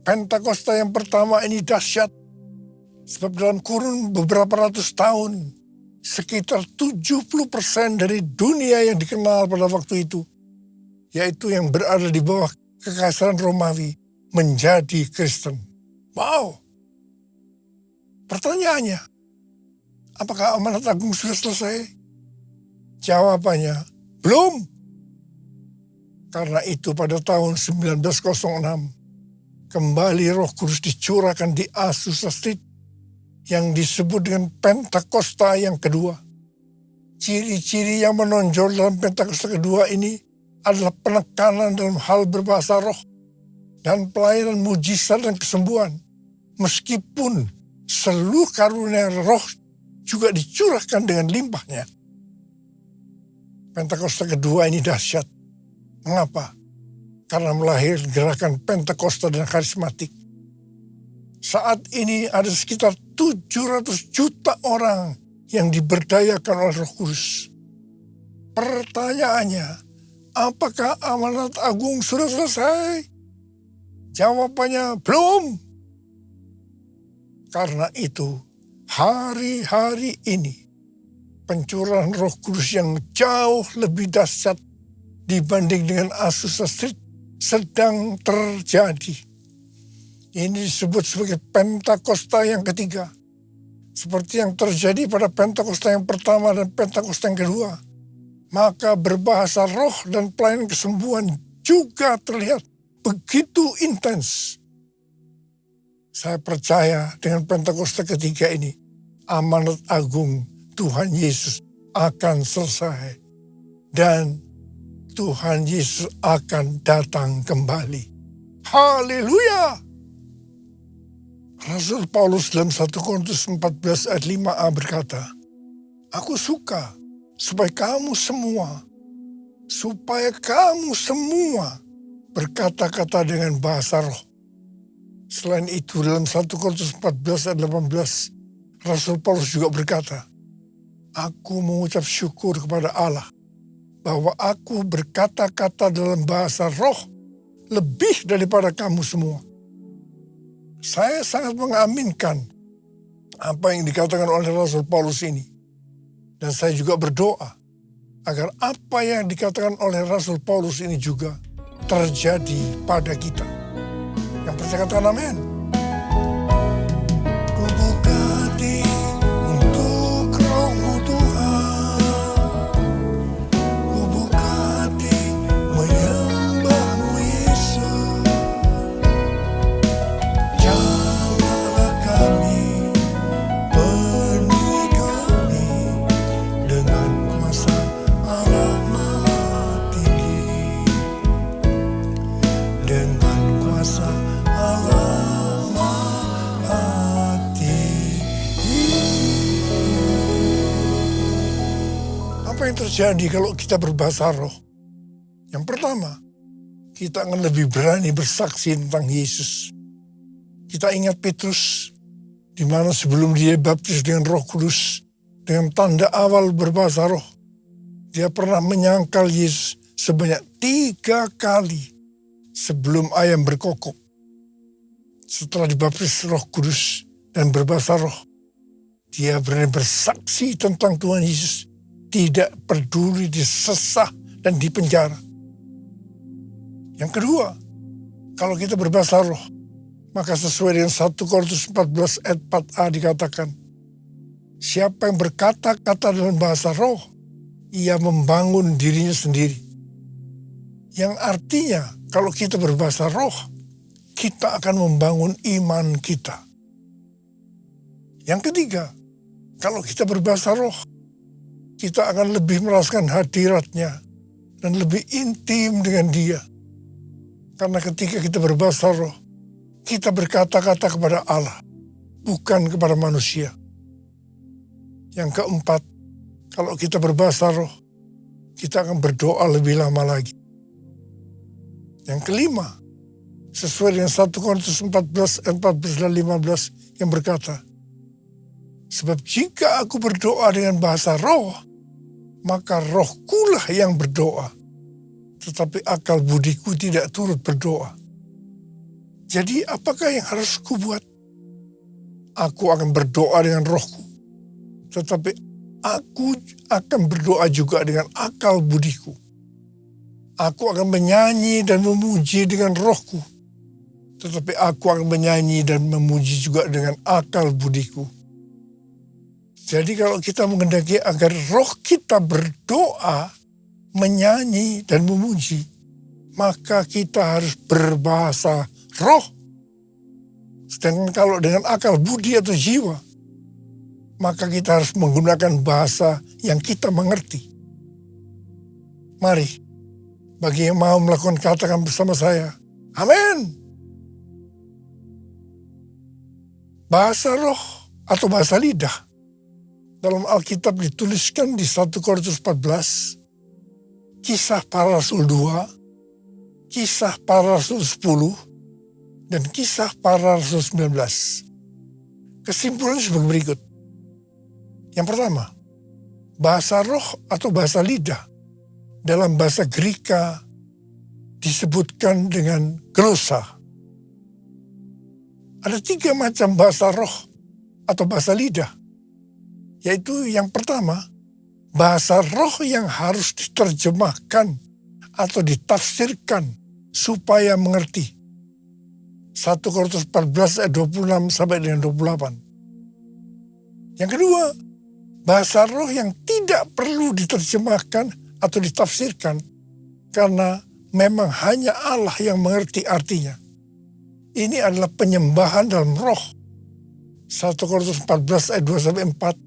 Pentakosta yang pertama ini dahsyat. Sebab dalam kurun beberapa ratus tahun, sekitar 70% dari dunia yang dikenal pada waktu itu, yaitu yang berada di bawah kekaisaran Romawi, menjadi Kristen. Wow! Pertanyaannya, apakah amanat agung sudah selesai? Jawabannya, belum. Karena itu pada tahun 1906, kembali Roh Kudus dicurahkan di Azusa Street, yang disebut dengan Pentakosta yang kedua. Ciri-ciri yang menonjol dalam Pentakosta kedua ini adalah penekanan dalam hal berbahasa roh dan pelayanan mujizat dan kesembuhan. Meskipun seluruh karunia roh juga dicurahkan dengan limpahnya. Pentakosta kedua ini dahsyat. Mengapa? Karena melahirkan gerakan Pentakosta dan karismatik. Saat ini ada sekitar 700 juta orang yang diberdayakan oleh Roh Kudus. Pertanyaannya, apakah amanat agung sudah selesai? Jawabannya belum. Karena itu, hari-hari ini pencurahan Roh Kudus yang jauh lebih dahsyat dibanding dengan Azusa Street sedang terjadi. Ini disebut sebagai Pentakosta yang ketiga. Seperti yang terjadi pada Pentakosta yang pertama dan Pentakosta yang kedua. Maka berbahasa roh dan pelayanan kesembuhan juga terlihat begitu intens. Saya percaya dengan Pentakosta ketiga ini, amanat agung Tuhan Yesus akan selesai. Dan Tuhan Yesus akan datang kembali. Haleluya! Rasul Paulus dalam 1 Korintus 14 ayat 5a berkata, Aku suka supaya kamu semua berkata-kata dengan bahasa roh. Selain itu dalam 1 Korintus 14 ayat 18, Rasul Paulus juga berkata, Aku mengucap syukur kepada Allah bahwa aku berkata-kata dalam bahasa roh lebih daripada kamu semua. Saya sangat mengaminkan apa yang dikatakan oleh Rasul Paulus ini. Dan saya juga berdoa agar apa yang dikatakan oleh Rasul Paulus ini juga terjadi pada kita. Yang percaya katakan amin. Ku buka hati untuk Roh-Mu Tuhan. Ku buka hati menyembah-Mu Yesus. Jamalah kami, penuhi kami dengan kuasa Allah Maha Tinggi. Dengan kuasa Allah Maha Tinggi. Apa yang terjadi kalau kita berbahasa roh? Yang pertama, kita akan lebih berani bersaksi tentang Yesus. Kita ingat Petrus, di mana sebelum dia baptis dengan Roh Kudus, dengan tanda awal berbahasa roh, dia pernah menyangkal Yesus sebanyak 3 kali sebelum ayam berkokok. Setelah dibaptis Roh Kudus dan berbahasa roh, dia berani bersaksi tentang Tuhan Yesus, tidak peduli disesah dan dipenjara. Yang kedua, kalau kita berbahasa roh, maka sesuai dengan 1 Korintus 14 ayat 4a dikatakan, siapa yang berkata-kata dalam bahasa roh, ia membangun dirinya sendiri. Yang artinya, kalau kita berbahasa roh, kita akan membangun iman kita. Yang ketiga, kalau kita berbahasa roh, kita akan lebih merasakan hadiratnya dan lebih intim dengan dia. Karena ketika kita berbahasa roh, kita berkata-kata kepada Allah, bukan kepada manusia. Yang keempat, kalau kita berbahasa roh, kita akan berdoa lebih lama lagi. Yang kelima, sesuai dengan 1 Korintus 14 dan 15 yang berkata, sebab jika aku berdoa dengan bahasa roh, maka rohkulah yang berdoa, tetapi akal budiku tidak turut berdoa. Jadi apakah yang harus kubuat? Aku akan berdoa dengan rohku, tetapi aku akan berdoa juga dengan akal budiku. Aku akan menyanyi dan memuji dengan rohku, tetapi aku akan menyanyi dan memuji juga dengan akal budiku. Jadi kalau kita menghendaki agar roh kita berdoa, menyanyi dan memuji, maka kita harus berbahasa roh. Sedangkan kalau dengan akal budi atau jiwa, maka kita harus menggunakan bahasa yang kita mengerti. Mari, bagi yang mau melakukan katakan bersama saya, amin. Bahasa roh atau bahasa lidah dalam Alkitab dituliskan di 1 Korintus 14, Kisah Para Rasul 2, Kisah Para Rasul 10, dan Kisah Para Rasul 19. Kesimpulannya sebagai berikut. Yang pertama, bahasa roh atau bahasa lidah dalam bahasa Greka disebutkan dengan glosa. Ada 3 macam bahasa roh atau bahasa lidah. Yaitu yang pertama, bahasa roh yang harus diterjemahkan atau ditafsirkan supaya mengerti. 1 Korintus 14 ayat 26 sampai dengan 28. Yang kedua, bahasa roh yang tidak perlu diterjemahkan atau ditafsirkan karena memang hanya Allah yang mengerti artinya. Ini adalah penyembahan dalam roh. 1 Korintus 14 ayat 2 sampai 4.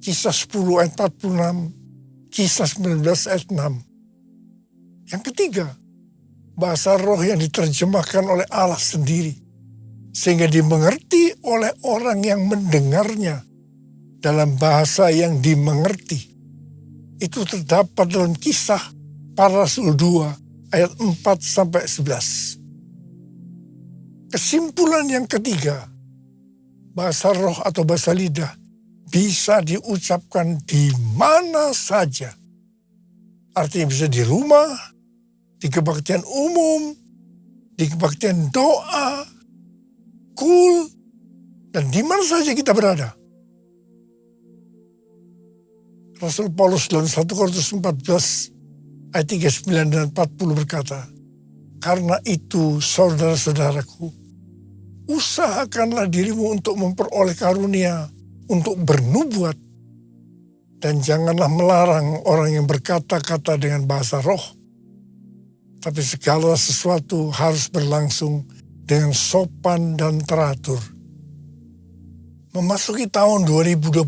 Kisah 10 ayat 46, Kisah 19 ayat 6. Yang ketiga, bahasa roh yang diterjemahkan oleh Allah sendiri, sehingga dimengerti oleh orang yang mendengarnya dalam bahasa yang dimengerti. Itu terdapat dalam Kisah Para Rasul 2 ayat 4 sampai 11. Kesimpulan yang ketiga, bahasa roh atau bahasa lidah bisa diucapkan di mana saja. Artinya bisa di rumah, di kebaktian umum, di kebaktian doa, kul, dan di mana saja kita berada. Rasul Paulus dalam 1 Korintus 14 ayat 39 dan 40 berkata, karena itu saudara-saudaraku, usahakanlah dirimu untuk memperoleh karunia untuk bernubuat, dan janganlah melarang orang yang berkata-kata dengan bahasa roh. Tapi segala sesuatu harus berlangsung dengan sopan dan teratur. Memasuki tahun 2026,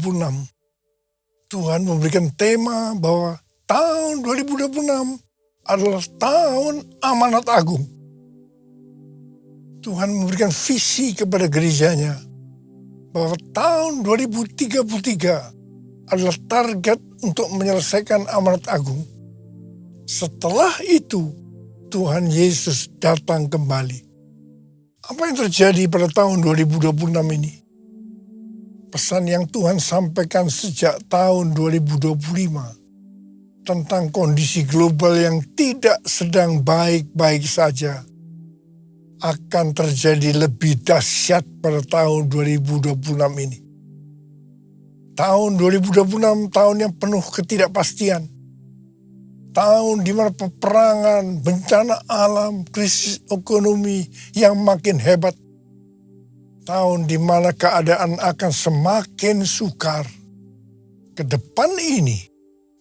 Tuhan memberikan tema bahwa tahun 2026 adalah tahun amanat agung. Tuhan memberikan visi kepada gerejanya bahwa tahun 2033 adalah target untuk menyelesaikan amanat agung. Setelah itu, Tuhan Yesus datang kembali. Apa yang terjadi pada tahun 2026 ini? Pesan yang Tuhan sampaikan sejak tahun 2025 tentang kondisi global yang tidak sedang baik-baik saja akan terjadi lebih dahsyat pada tahun 2026 ini. Tahun 2026 tahun yang penuh ketidakpastian. Tahun di mana peperangan, bencana alam, krisis ekonomi yang makin hebat. Tahun di mana keadaan akan semakin sukar. Ke depan ini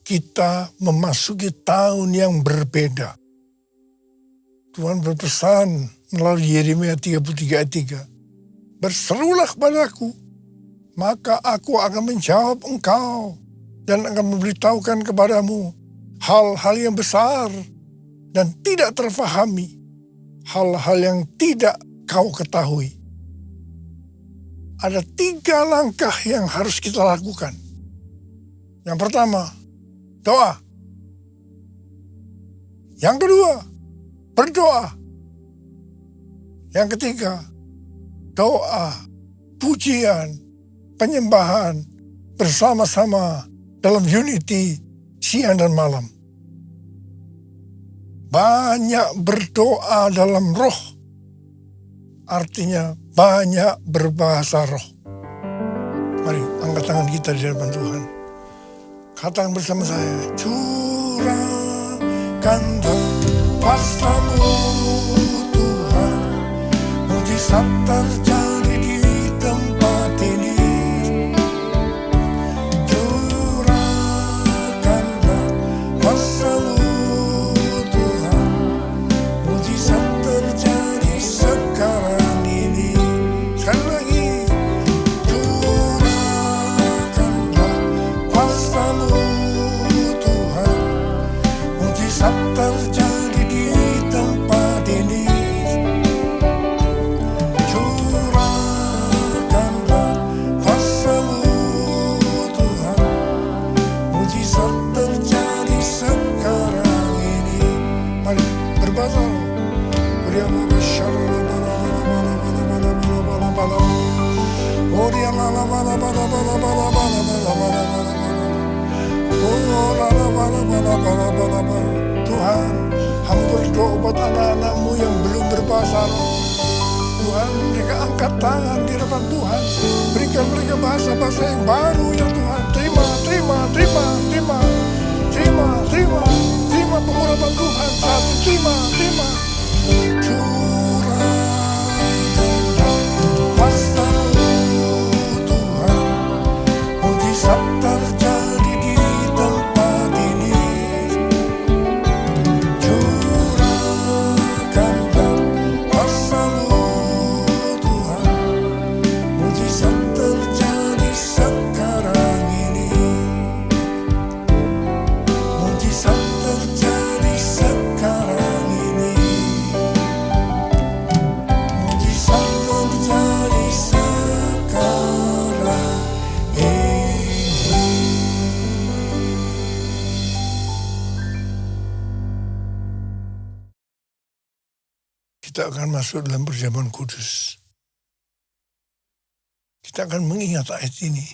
kita memasuki tahun yang berbeda. Tuhan berpesan melalui Yeremia 33 ayat 3. Berserulah kepadaku, maka aku akan menjawab engkau dan akan memberitahukan kepadamu hal-hal yang besar dan tidak terfahami hal-hal yang tidak kau ketahui. Ada 3 langkah yang harus kita lakukan. Yang pertama, doa. Yang kedua, berdoa. Yang ketiga, doa, pujian, penyembahan bersama-sama dalam unity siang dan malam. Banyak berdoa dalam roh, artinya banyak berbahasa roh. Mari angkat tangan kita di hadapan Tuhan. Katakan bersama saya, curahkanlah kuasa-Mu Tuhan, mujizat terjadi di tempat ini. Curahkanlah kuasa-Mu Tuhan, mujizat terjadi sekarang ini. Sekali lagi, curahkanlah kuasa-Mu Tuhan, mujizat terjadi di tempat ini. Curahkanlah kuasa-Mu Tuhan, mujizat terjadi sekarang ini. Mari berbahasa. Tuhan, hamba berdoa buat anak-anak-Mu yang belum berbahasa roh. Tuhan, mereka angkat tangan di hadapan Tuhan. Berikan mereka bahasa-bahasa yang baru ya Tuhan. Terima pengurapan Tuhan saat ini. Terima. Curahkanlah kuasa-Mu Tuhan, mujizat terjadi di tempat ini. Curahkanlah kuasa-Mu Tuhan, mujizat terjadi sekarang ini. Mujizat terjadi sekarang ini. Mujizat terjadi sekarang ini. Kita akan masuk dalam perjamuan kudus. Kita akan mengingat ayat ini.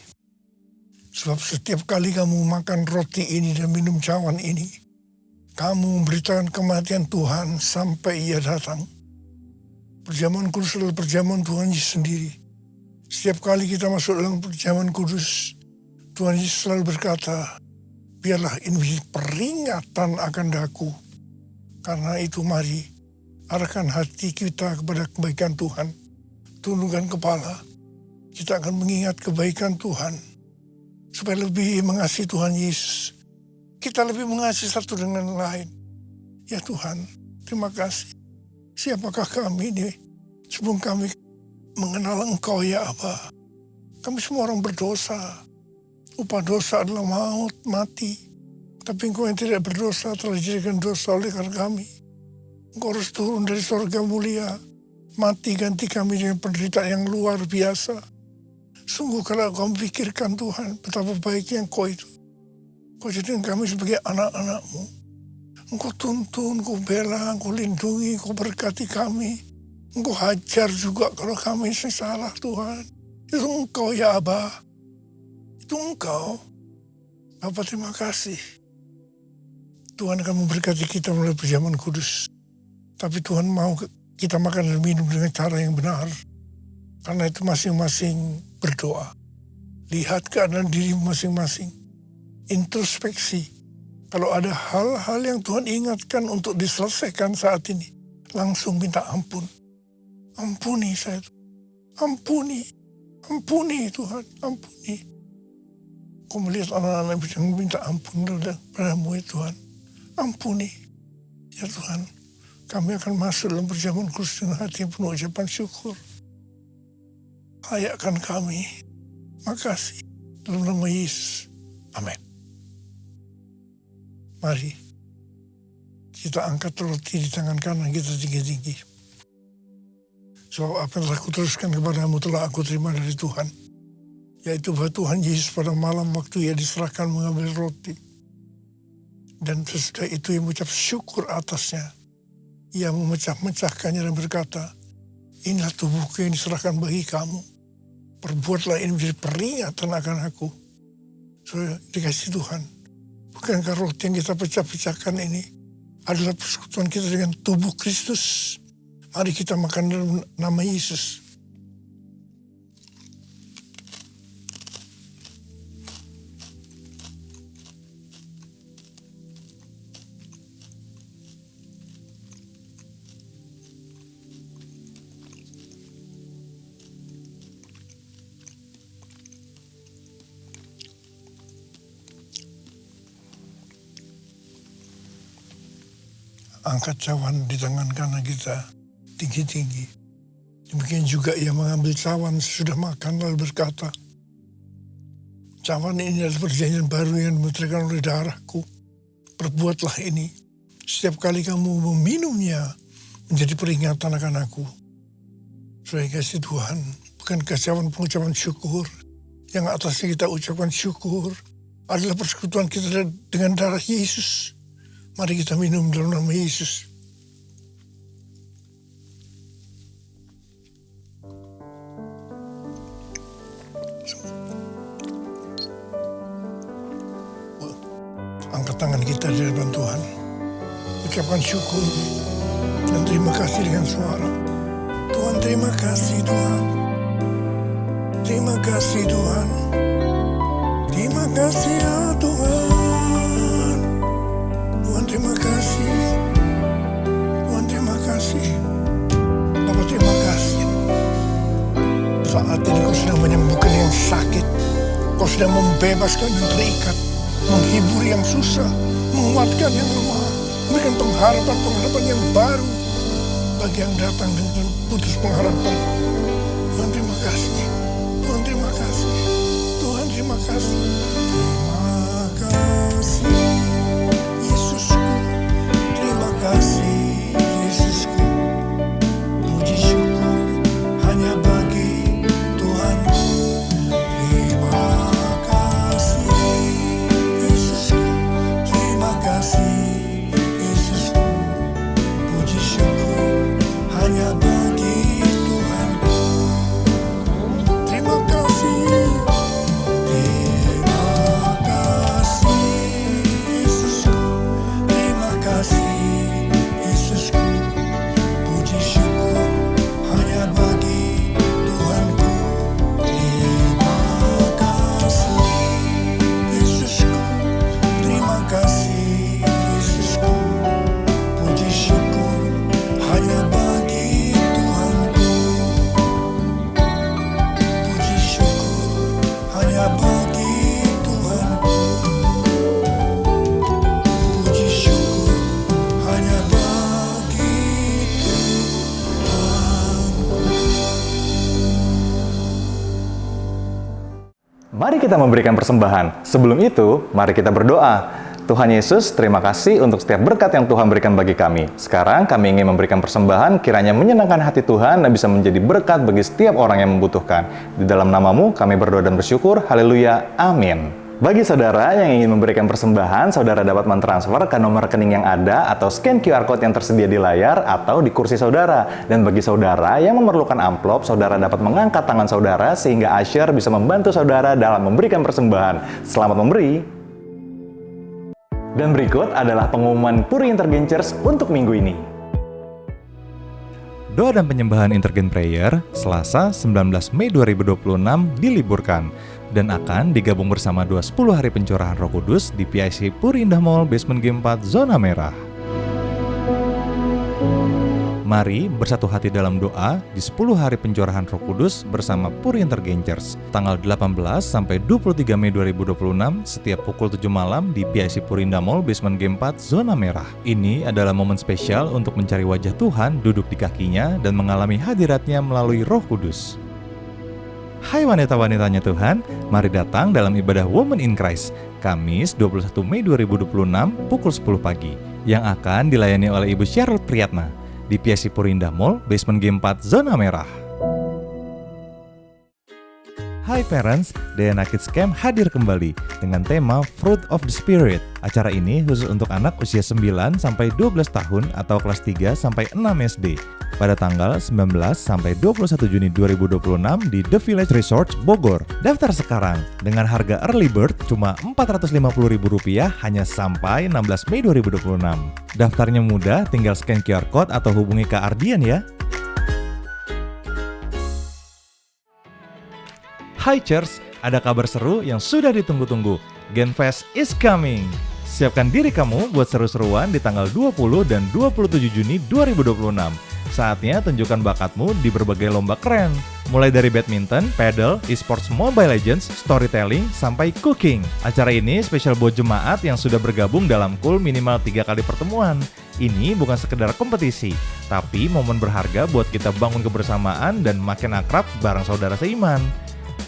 Sebab setiap kali kamu makan roti ini dan minum cawan ini, kamu memberitakan kematian Tuhan sampai Ia datang. Perjamuan kudus adalah perjamuan Tuhan Yesus sendiri. Setiap kali kita masuk dalam perjamuan kudus, Tuhan Yesus selalu berkata, biarlah ini menjadi peringatan akan daku. Karena itu mari, arahkan hati kita kepada kebaikan Tuhan. Tundukkan kepala, kita akan mengingat kebaikan Tuhan. Supaya lebih mengasihi Tuhan Yesus, kita lebih mengasihi satu dengan lain. Ya Tuhan, terima kasih. Siapakah kami ini sebelum kami mengenal Engkau ya Aba? Kami semua orang berdosa. Upah dosa adalah maut, mati. Tapi Engkau yang tidak berdosa telah dijadikan dosa oleh karena kami. Engkau harus turun dari surga mulia, mati ganti kami dengan penderitaan yang luar biasa. Sungguh kalau kau memikirkan Tuhan, betapa baiknya Engkau itu. Kau jadikan kami sebagai anak-anak-Mu. Engkau tuntun, Engkau bela, Engkau lindungi, Engkau berkati kami. Engkau hajar juga kalau kami salah Tuhan. Itu Engkau ya Aba. Itu Engkau. Bapa terima kasih. Tuhan akan memberkati kita melalui perjamuan kudus. Tapi Tuhan mau kita makan dan minum dengan cara yang benar. Karena itu masing-masing berdoa. Lihat keadaan diri masing-masing. Introspeksi. Kalau ada hal-hal yang Tuhan ingatkan untuk diselesaikan saat ini, langsung minta ampun. Ampuni saya. Ampuni Tuhan. Ampuni. Kau melihat anak-anak yang minta ampun padamu ya Tuhan. Ampuni. Ya Tuhan, kami akan masuk dalam perjamuan kudus dengan hati yang penuh ucapan syukur. Layakkan kami. Makasih. Dalam nama Yesus. Amin. Mari kita angkat roti di tangan kanan kita tinggi-tinggi. Sebab apa yang telah kuteruskan kepadamu telah aku terima dari Tuhan. Yaitu bahwa Tuhan Yesus pada malam waktu ia diserahkan mengambil roti. Dan sesudah itu ia mengucap syukur atasnya. Ia memecah-mecahkannya dan berkata, inilah tubuhku yang diserahkan bagi kamu. Perbuatlah ini menjadi peringatan akan aku. Saudara dikasih Tuhan. Bukankah roti yang kita pecah-pecahkan ini adalah persekutuan kita dengan tubuh Kristus? Mari kita makan dalam nama Yesus. Angkat cawan di tangan kanan kita tinggi-tinggi. Demikian juga ia mengambil cawan sesudah makan lalu berkata, cawan ini adalah perjanjian baru yang dimutrakan oleh darahku. Perbuatlah ini setiap kali kamu meminumnya menjadi peringatan akan aku. Saudara kasih Tuhan, bukankah cawan pengucapan syukur yang atasnya kita ucapkan syukur adalah persekutuan kita dengan darah Yesus. Mari kita minum dalam nama Yesus. Angkat tangan kita di hadapan Tuhan. Ucapkan syukur dan terima kasih dengan suara. Tuhan, terima kasih Tuhan. Terima kasih Tuhan. Terima kasih ya Tuhan. Tuhan terima kasih. Tuhan terima kasih. Bapa terima kasih. Saat ini kau sedang menyembuhkan yang sakit. Kau sedang membebaskan yang terikat. Menghibur yang susah. Menguatkan yang lemah. Memberikan pengharapan yang baru. Bagi yang datang dengan putus pengharapan. Tuhan terima kasih. Tuhan terima kasih. Tuhan terima kasih. Terima kasih. Terima kasih Yesusku, puji syukur hanya bagi Tuhanku. Terima kasih Yesusku, terima kasih Yesusku, puji syukur hanya bagi Tuhanku. Terima kasih Yesusku, terima kasih. Mari kita memberikan persembahan. Sebelum itu, mari kita berdoa. Tuhan Yesus, terima kasih untuk setiap berkat yang Tuhan berikan bagi kami. Sekarang kami ingin memberikan persembahan, kiranya menyenangkan hati Tuhan dan bisa menjadi berkat bagi setiap orang yang membutuhkan. Di dalam nama-Mu kami berdoa dan bersyukur. Haleluya. Amin. Bagi saudara yang ingin memberikan persembahan, saudara dapat mentransfer ke nomor rekening yang ada atau scan QR Code yang tersedia di layar atau di kursi saudara. Dan bagi saudara yang memerlukan amplop, saudara dapat mengangkat tangan saudara sehingga usher bisa membantu saudara dalam memberikan persembahan. Selamat memberi. Dan berikut adalah pengumuman Puri Intergencers untuk minggu ini. Doa dan penyembahan Intergen Prayer Selasa 19 Mei 2026 diliburkan dan akan digabung bersama 10 hari pencurahan Roh Kudus di PIC Puri Indah Mall Basement G4 Zona Merah. Mari bersatu hati dalam doa di 10 hari pencurahan Roh Kudus bersama Puri Intergencers tanggal 18 sampai 23 Mei 2026 setiap pukul 7 malam di PIC Puri Indah Mall Basement G4 Zona Merah. Ini adalah momen spesial untuk mencari wajah Tuhan duduk di kakinya dan mengalami hadiratnya melalui Roh Kudus. Hai wanita-wanitanya Tuhan, mari datang dalam ibadah Women in Christ, Kamis 21 Mei 2026 pukul 10 pagi, yang akan dilayani oleh Ibu Charlotte Priyatna. di PIC Purindah Mall, basement G4, zona merah. Hai parents, Dayana Kids Camp hadir kembali dengan tema Fruit of the Spirit. Acara ini khusus untuk anak usia 9 sampai 12 tahun atau kelas 3 sampai 6 SD pada tanggal 19 sampai 21 Juni 2026 di The Village Resort Bogor. Daftar sekarang dengan harga early bird cuma Rp450.000 hanya sampai 16 Mei 2026. Daftarnya mudah, tinggal scan QR Code atau hubungi Kak Ardian ya. Hai Church, ada kabar seru yang sudah ditunggu-tunggu. Genfest is coming. Siapkan diri kamu buat seru-seruan di tanggal 20 dan 27 Juni 2026. Saatnya tunjukkan bakatmu di berbagai lomba keren. Mulai dari badminton, paddle, esports Mobile Legends, storytelling, sampai cooking. Acara ini spesial buat jemaat yang sudah bergabung dalam KUL minimal 3 kali pertemuan. Ini bukan sekedar kompetisi, tapi momen berharga buat kita bangun kebersamaan dan makin akrab bareng saudara seiman.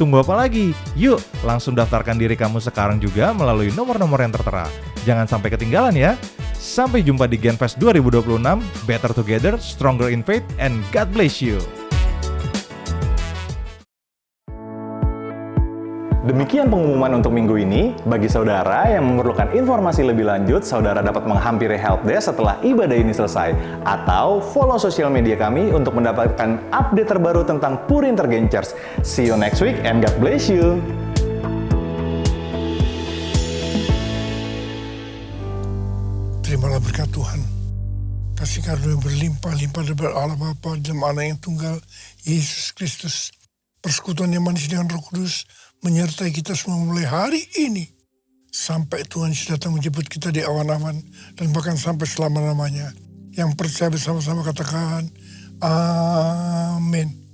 Tunggu apa lagi? Yuk, langsung daftarkan diri kamu sekarang juga melalui nomor-nomor yang tertera. Jangan sampai ketinggalan ya. Sampai jumpa di Genfest 2026. Better together, stronger in faith, and God bless you. Demikian pengumuman untuk minggu ini. Bagi saudara yang memerlukan informasi lebih lanjut, saudara dapat menghampiri helpdesk setelah ibadah ini selesai. Atau follow sosial media kami untuk mendapatkan update terbaru tentang Puri Intergenchers. See you next week and God bless you. Terimalah berkat Tuhan. Kasih karunia yang berlimpah-limpah dari Allah Bapa dan Anak yang tunggal, Yesus Kristus. Persekutuan yang manis dengan Roh Kudus menyertai kita semua mulai hari ini. Sampai Tuhan Yesus datang menjemput kita di awan-awan dan bahkan sampai selama-lamanya. Yang percaya bersama-sama katakan, Amin.